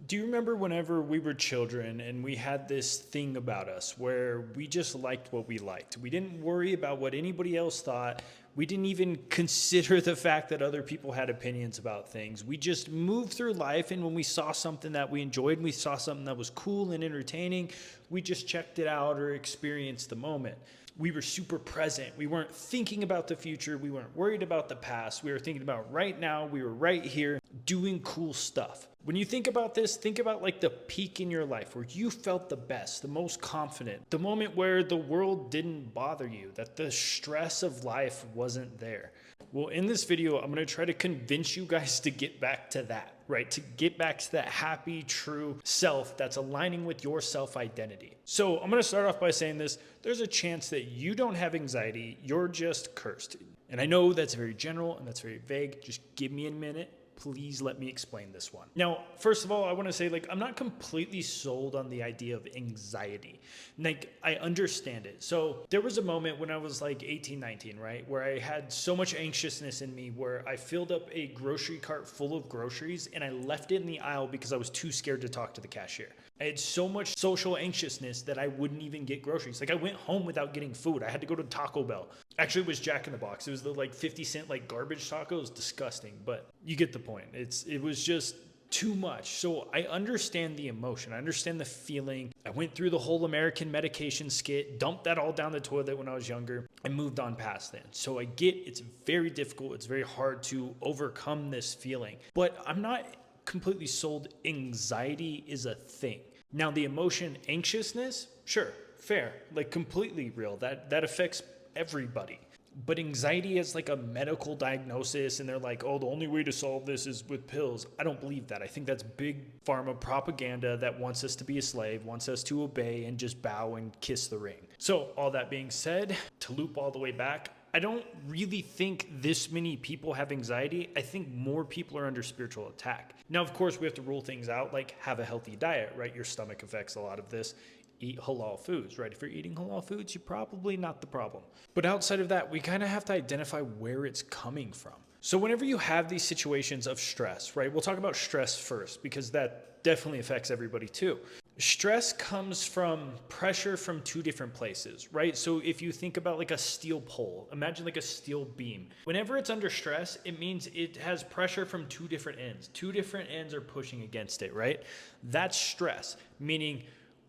Do you remember whenever we were children and we had this thing about us where we just liked what we liked? We didn't worry about what anybody else thought. We didn't even consider the fact that other people had opinions about things. We just moved through life, and when we saw something that we enjoyed and we saw something that was cool and entertaining, we just checked it out or experienced the moment. We were super present. We weren't thinking about the future. We weren't worried about the past. We were thinking about right now. We were right here doing cool stuff. When you think about this, think about like the peak in your life where you felt the best, the most confident, the moment where the world didn't bother you, that the stress of life wasn't there. Well, in this video, I'm going to try to convince you guys to get back to that, right? To get back to that happy, true self that's aligning with your self-identity. So I'm going to start off by saying this. There's a chance that you don't have anxiety. You're just cursed. And I know that's very general and that's very vague. Just give me a minute. Please let me explain this one. Now, first of all, I want to say, like, I'm not completely sold on the idea of anxiety. Like, I understand it. So there was a moment when I was like 18, 19, right? Where I had so much anxiousness in me where I filled up a grocery cart full of groceries and I left it in the aisle because I was too scared to talk to the cashier. I had so much social anxiousness that I wouldn't even get groceries. Like, I went home without getting food. I had to go to Taco Bell. Actually, it was Jack in the Box. It was the like 50-cent like garbage taco. It was disgusting, but you get the point. It was just too much. So I understand the emotion. I understand the feeling. I went through the whole American medication skit, dumped that all down the toilet when I was younger, and moved on past then. So I get it's very difficult. It's very hard to overcome this feeling, but I'm not completely sold anxiety is a thing. Now, the emotion anxiousness, sure, fair, like completely real. That affects everybody. But anxiety is like a medical diagnosis, and they're like, oh, the only way to solve this is with pills. I don't believe that. I think that's big pharma propaganda that wants us to be a slave, wants us to obey and just bow and kiss the ring. So all that being said, to loop all the way back, I don't really think this many people have anxiety. I think more people are under spiritual attack. Now, of course, we have to rule things out, like have a healthy diet, right? Your stomach affects a lot of this. Eat halal foods, right? If you're eating halal foods, you're probably not the problem. But outside of that, we kind of have to identify where it's coming from. So whenever you have these situations of stress, right? We'll talk about stress first because that definitely affects everybody too. Stress comes from pressure from two different places, right? So if you think about like a steel pole, imagine like a steel beam. Whenever it's under stress, it means it has pressure from two different ends. Two different ends are pushing against it, right? That's stress, meaning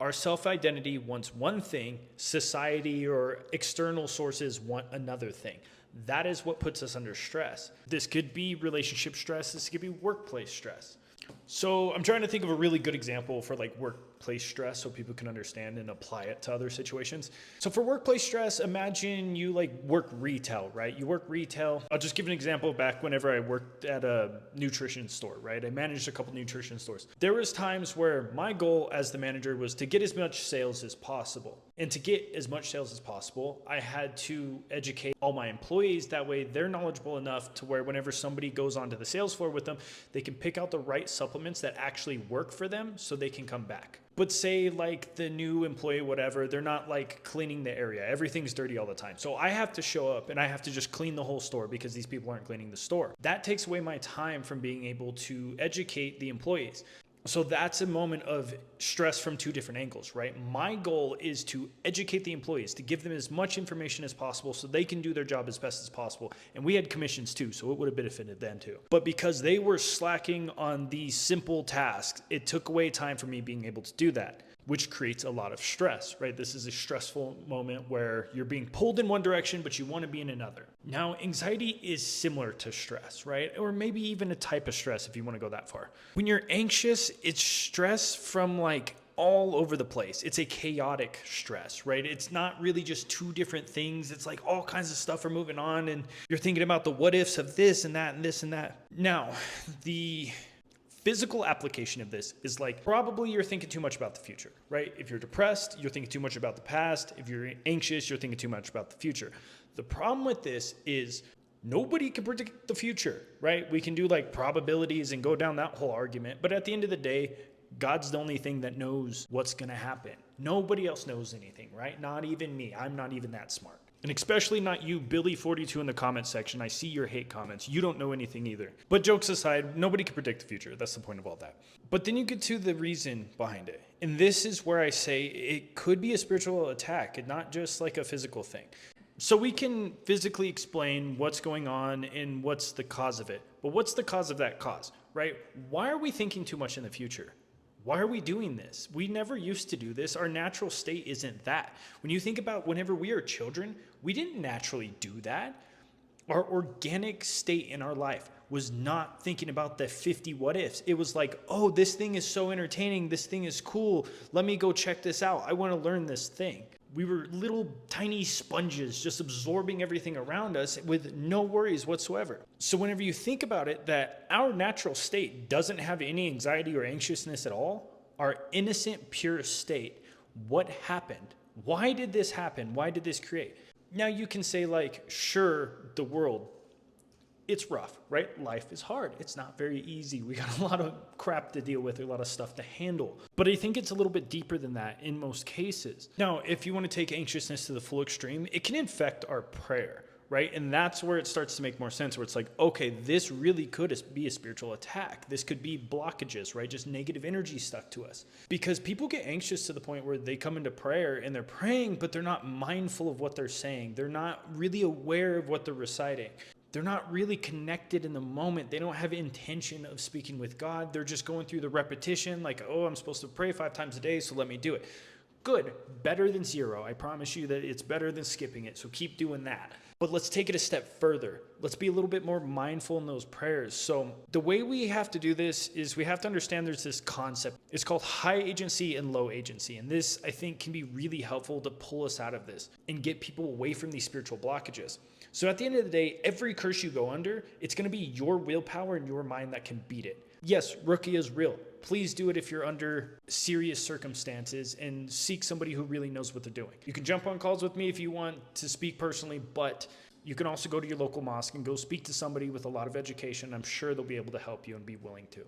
our self-identity wants one thing, society or external sources want another thing. That is what puts us under stress. This could be relationship stress. This could be workplace stress. So I'm trying to think of a really good example for like workplace stress so people can understand and apply it to other situations. So for workplace stress, imagine you like work retail, right? You work retail. I'll just give an example back whenever I worked at a nutrition store, right? I managed a couple nutrition stores. There was times where my goal as the manager was to get as much sales as possible. And to get as much sales as possible, I had to educate all my employees. That way they're knowledgeable enough to where whenever somebody goes onto the sales floor with them, they can pick out the right supplements that actually work for them so they can come back. But say like the new employee, whatever, they're not like cleaning the area. Everything's dirty all the time. So I have to show up and I have to just clean the whole store because these people aren't cleaning the store. That takes away my time from being able to educate the employees. So that's a moment of stress from two different angles, right? My goal is to educate the employees, to give them as much information as possible so they can do their job as best as possible. And we had commissions too, so it would have benefited them too. But because they were slacking on these simple tasks, it took away time for me being able to do that, which creates a lot of stress, right? This is a stressful moment where you're being pulled in one direction, but you want to be in another. Now, anxiety is similar to stress, right? Or maybe even a type of stress if you want to go that far. When you're anxious, it's stress from like all over the place. It's a chaotic stress, right? It's not really just two different things. It's like all kinds of stuff are moving on and you're thinking about the what ifs of this and that and this and that. Now, the physical application of this is like probably you're thinking too much about the future, right? If you're depressed, you're thinking too much about the past. If you're anxious, you're thinking too much about the future. The problem with this is nobody can predict the future, right? We can do like probabilities and go down that whole argument. But at the end of the day, God's the only thing that knows what's going to happen. Nobody else knows anything, right? Not even me. I'm not even that smart. And especially not you, Billy42 in the comment section. I see your hate comments. You don't know anything either. But jokes aside, nobody can predict the future. That's the point of all that. But then you get to the reason behind it. And this is where I say it could be a spiritual attack and not just like a physical thing. So we can physically explain what's going on and what's the cause of it. But what's the cause of that cause, right? Why are we thinking too much in the future? Why are we doing this? We never used to do this. Our natural state isn't that. When you think about whenever we are children, we didn't naturally do that. Our organic state in our life was not thinking about the 50 what ifs. It was like, oh, this thing is so entertaining. This thing is cool. Let me go check this out. I want to learn this thing. We were little tiny sponges just absorbing everything around us with no worries whatsoever. So whenever you think about it, that our natural state doesn't have any anxiety or anxiousness at all, our innocent, pure state, what happened? Why did this happen? Why did this create? Now you can say like, sure, the world, it's rough, right? Life is hard. It's not very easy. We got a lot of crap to deal with, a lot of stuff to handle. But I think it's a little bit deeper than that in most cases. Now, if you want to take anxiousness to the full extreme, it can infect our prayer, right? And that's where it starts to make more sense, where it's like, okay, this really could be a spiritual attack. This could be blockages, right? Just negative energy stuck to us. Because people get anxious to the point where they come into prayer and they're praying, but they're not mindful of what they're saying. They're not really aware of what they're reciting. They're not really connected in the moment. They don't have intention of speaking with God. They're just going through the repetition, like, oh, I'm supposed to pray 5 times a day, so let me do it. Good, better than 0. I promise you that it's better than skipping it, so keep doing that. But let's take it a step further. Let's be a little bit more mindful in those prayers. So the way we have to do this is we have to understand there's this concept. It's called high agency and low agency. And this, I think, can be really helpful to pull us out of this and get people away from these spiritual blockages. So at the end of the day, every curse you go under, it's going to be your willpower and your mind that can beat it. Yes, rookie is real. Please do it if you're under serious circumstances and seek somebody who really knows what they're doing. You can jump on calls with me if you want to speak personally, but you can also go to your local mosque and go speak to somebody with a lot of education. I'm sure they'll be able to help you and be willing to.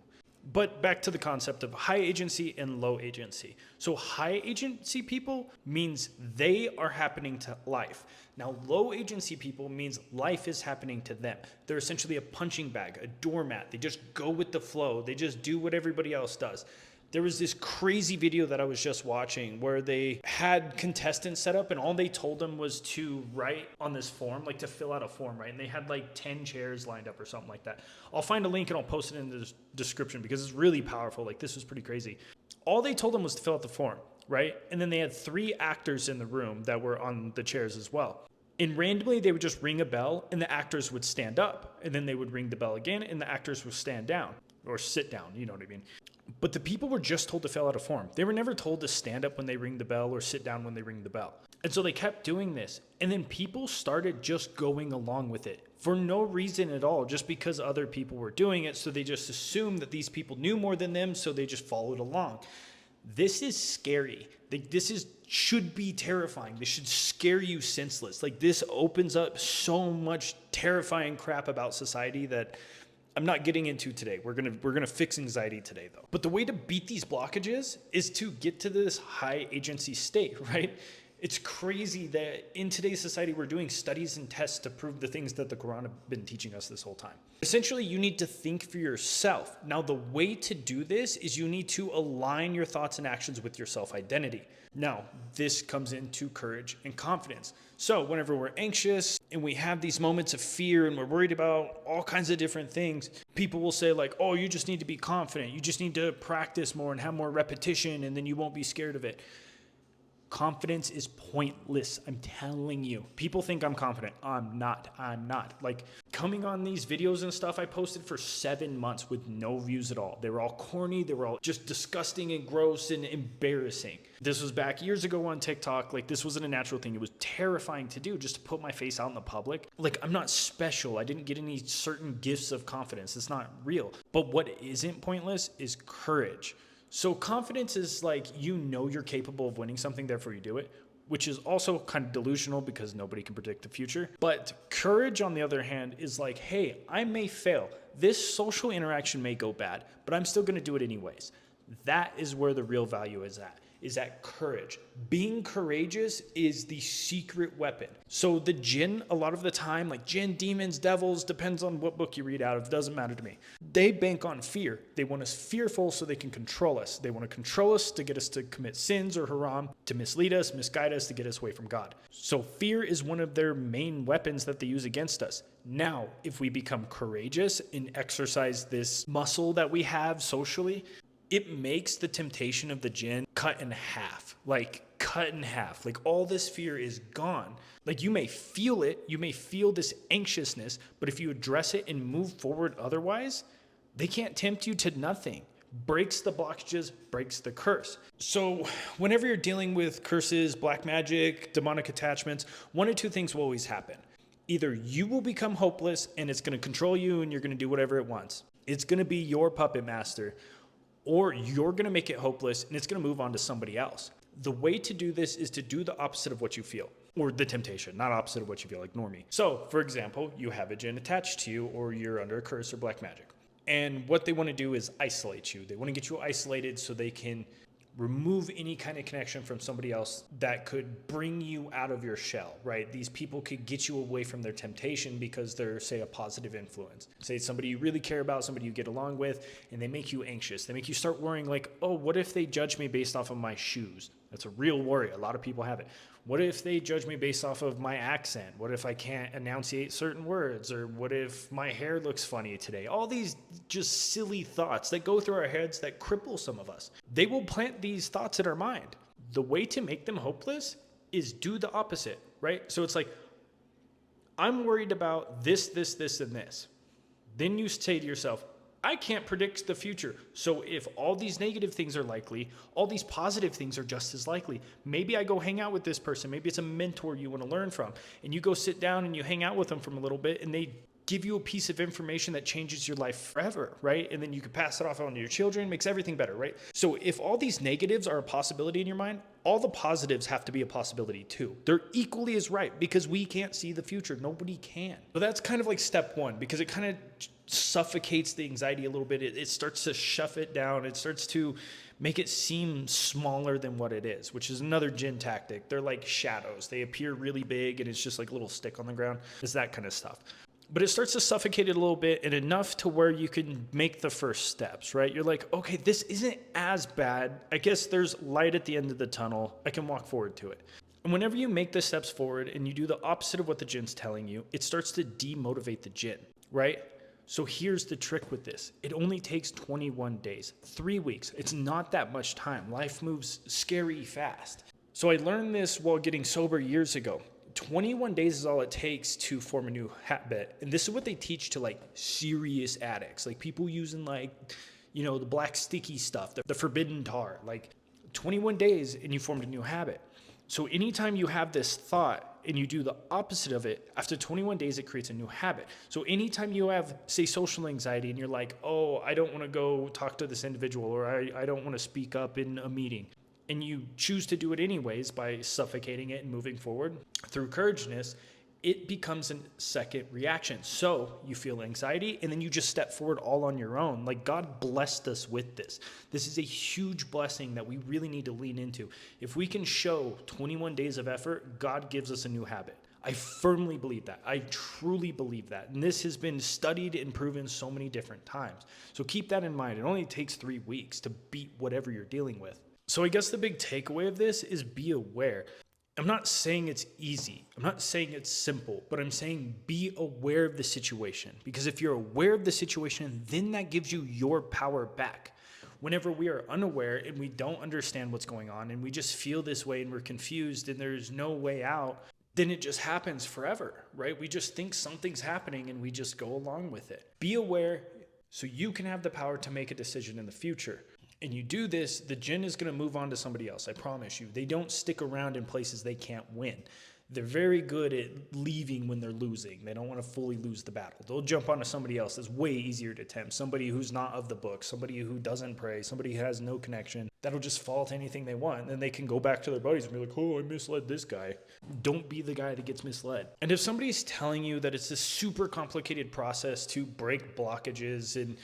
But back to the concept of high agency and low agency. So high agency people means they are happening to life. Now, low agency people means life is happening to them. They're essentially a punching bag, a doormat. They just go with the flow. They just do what everybody else does. There was this crazy video that I was just watching where they had contestants set up and all they told them was to write on this form, like to fill out a form, right? And they had like 10 chairs lined up or something like that. I'll find a link and I'll post it in the description because it's really powerful. Like this was pretty crazy. All they told them was to fill out the form, right? And then they had 3 actors in the room that were on the chairs as well. And randomly they would just ring a bell and the actors would stand up and then they would ring the bell again and the actors would stand down or sit down, you know what I mean? But the people were just told to fill out a form. They were never told to stand up when they ring the bell or sit down when they ring the bell. And so they kept doing this. And then people started just going along with it for no reason at all, just because other people were doing it. So they just assumed that these people knew more than them, so they just followed along. This is scary. Should be terrifying. This should scare you senseless. Like this opens up so much terrifying crap about society that I'm not getting into today. We're gonna fix anxiety today though. But the way to beat these blockages is to get to this high agency state, right? It's crazy that in today's society, we're doing studies and tests to prove the things that the Quran have been teaching us this whole time. Essentially, you need to think for yourself. Now, the way to do this is you need to align your thoughts and actions with your self-identity. Now, this comes into courage and confidence. So whenever we're anxious and we have these moments of fear and we're worried about all kinds of different things, people will say like, oh, you just need to be confident. You just need to practice more and have more repetition and then you won't be scared of it. Confidence is pointless. I'm telling you. People think I'm confident. I'm not. Like coming on these videos and stuff I posted for 7 months with no views at all. They were all corny. They were all just disgusting and gross and embarrassing. This was back years ago on TikTok. Like this wasn't a natural thing. It was terrifying to do just to put my face out in the public. Like I'm not special. I didn't get any certain gifts of confidence. It's not real. But what isn't pointless is courage. So confidence is like, you know you're capable of winning something, therefore you do it, which is also kind of delusional because nobody can predict the future. But courage, on the other hand, is like, hey, I may fail. This social interaction may go bad, but I'm still going to do it anyways. That is where the real value is at courage. Being courageous is the secret weapon. So the jinn, a lot of the time, like jinn, demons, devils, depends on what book you read out of, doesn't matter to me. They bank on fear. They want us fearful so they can control us. They want to control us to get us to commit sins or haram, to mislead us, misguide us, to get us away from God. So fear is one of their main weapons that they use against us. Now, if we become courageous and exercise this muscle that we have socially, it makes the temptation of the jinn cut in half. Like all this fear is gone. Like you may feel it, you may feel this anxiousness, but if you address it and move forward otherwise, they can't tempt you to nothing. Breaks the blockages, breaks the curse. So whenever you're dealing with curses, black magic, demonic attachments, one or two things will always happen. Either you will become hopeless and it's going to control you and you're going to do whatever it wants. It's going to be your puppet master. Or you're going to make it hopeless and it's going to move on to somebody else. The way to do this is to do the opposite of what you feel, or the temptation, not opposite of what you feel, like normie. So, for example, you have a jinn attached to you, or you're under a curse or black magic. And what they want to do is isolate you. They want to get you isolated so they can remove any kind of connection from somebody else that could bring you out of your shell, right? These people could get you away from their temptation because they're, say, a positive influence. Say it's somebody you really care about, somebody you get along with, and they make you anxious. They make you start worrying like, oh, what if they judge me based off of my shoes? That's a real worry. A lot of people have it. What if they judge me based off of my accent? What if I can't enunciate certain words? Or what if my hair looks funny today? All these just silly thoughts that go through our heads that cripple some of us. They will plant these thoughts in our mind. The way to make them hopeless is do the opposite, right? So it's like, I'm worried about this, and this. Then you say to yourself, I can't predict the future. So if all these negative things are likely, all these positive things are just as likely. Maybe I go hang out with this person. Maybe it's a mentor you want to learn from. And you go sit down and you hang out with them for a little bit and they give you a piece of information that changes your life forever, right? And then you can pass it off on to your children, makes everything better, right? So if all these negatives are a possibility in your mind, all the positives have to be a possibility too. They're equally as right because we can't see the future. Nobody can. So that's kind of like step one because it kind of suffocates the anxiety a little bit. It starts to shove it down. It starts to make it seem smaller than what it is, which is another jinn tactic. They're like shadows. They appear really big and it's just like a little stick on the ground. It's that kind of stuff. But it starts to suffocate it a little bit and enough to where you can make the first steps, right? You're like, okay, this isn't as bad. I guess there's light at the end of the tunnel. I can walk forward to it. And whenever you make the steps forward and you do the opposite of what the jinn's telling you, it starts to demotivate the jinn, right? So here's the trick with this. It only takes 21 days, 3 weeks. It's not that much time. Life moves scary fast. So I learned this while getting sober years ago. 21 days is all it takes to form a new habit. And this is what they teach to like serious addicts, like people using like, you know, the black sticky stuff, the forbidden tar, like 21 days and you formed a new habit. So anytime you have this thought and you do the opposite of it, after 21 days, it creates a new habit. So anytime you have, say, social anxiety and you're like, oh, I don't want to go talk to this individual or I don't want to speak up in a meeting, and you choose to do it anyways by suffocating it and moving forward through courageousness, it becomes a second reaction. So you feel anxiety and then you just step forward all on your own. Like God blessed us with this. This is a huge blessing that we really need to lean into. If we can show 21 days of effort, God gives us a new habit. I firmly believe that. I truly believe that. And this has been studied and proven so many different times. So keep that in mind. It only takes 3 weeks to beat whatever you're dealing with. So I guess the big takeaway of this is be aware. I'm not saying it's easy. I'm not saying it's simple, but I'm saying be aware of the situation. Because if you're aware of the situation, then that gives you your power back. Whenever we are unaware and we don't understand what's going on and we just feel this way and we're confused and there's no way out, then it just happens forever, right? We just think something's happening and we just go along with it. Be aware so you can have the power to make a decision in the future. And you do this, the jinn is going to move on to somebody else. I promise you. They don't stick around in places they can't win. They're very good at leaving when they're losing. They don't want to fully lose the battle. They'll jump onto somebody else that's way easier to tempt. Somebody who's not of the book, somebody who doesn't pray, somebody who has no connection. That'll just fall to anything they want. And then they can go back to their buddies and be like, oh, I misled this guy. Don't be the guy that gets misled. And if somebody's telling you that it's a super complicated process to break blockages and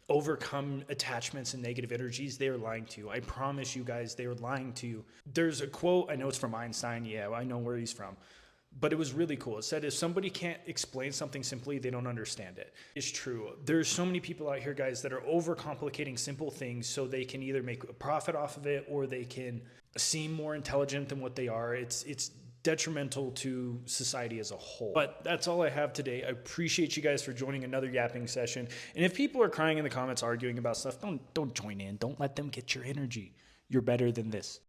overcome attachments and negative energies, they are lying to you. I promise you guys, they are lying to you. There's a quote, I know it's from Einstein. Yeah, I know where he's from. But it was really cool. It said, if somebody can't explain something simply, they don't understand it. It's true. There's so many people out here, guys, that are overcomplicating simple things so they can either make a profit off of it or they can seem more intelligent than what they are. It's detrimental to society as a whole. But that's all I have today. I appreciate you guys for joining another yapping session. And if people are crying in the comments arguing about stuff, don't join in. Don't let them get your energy. You're better than this.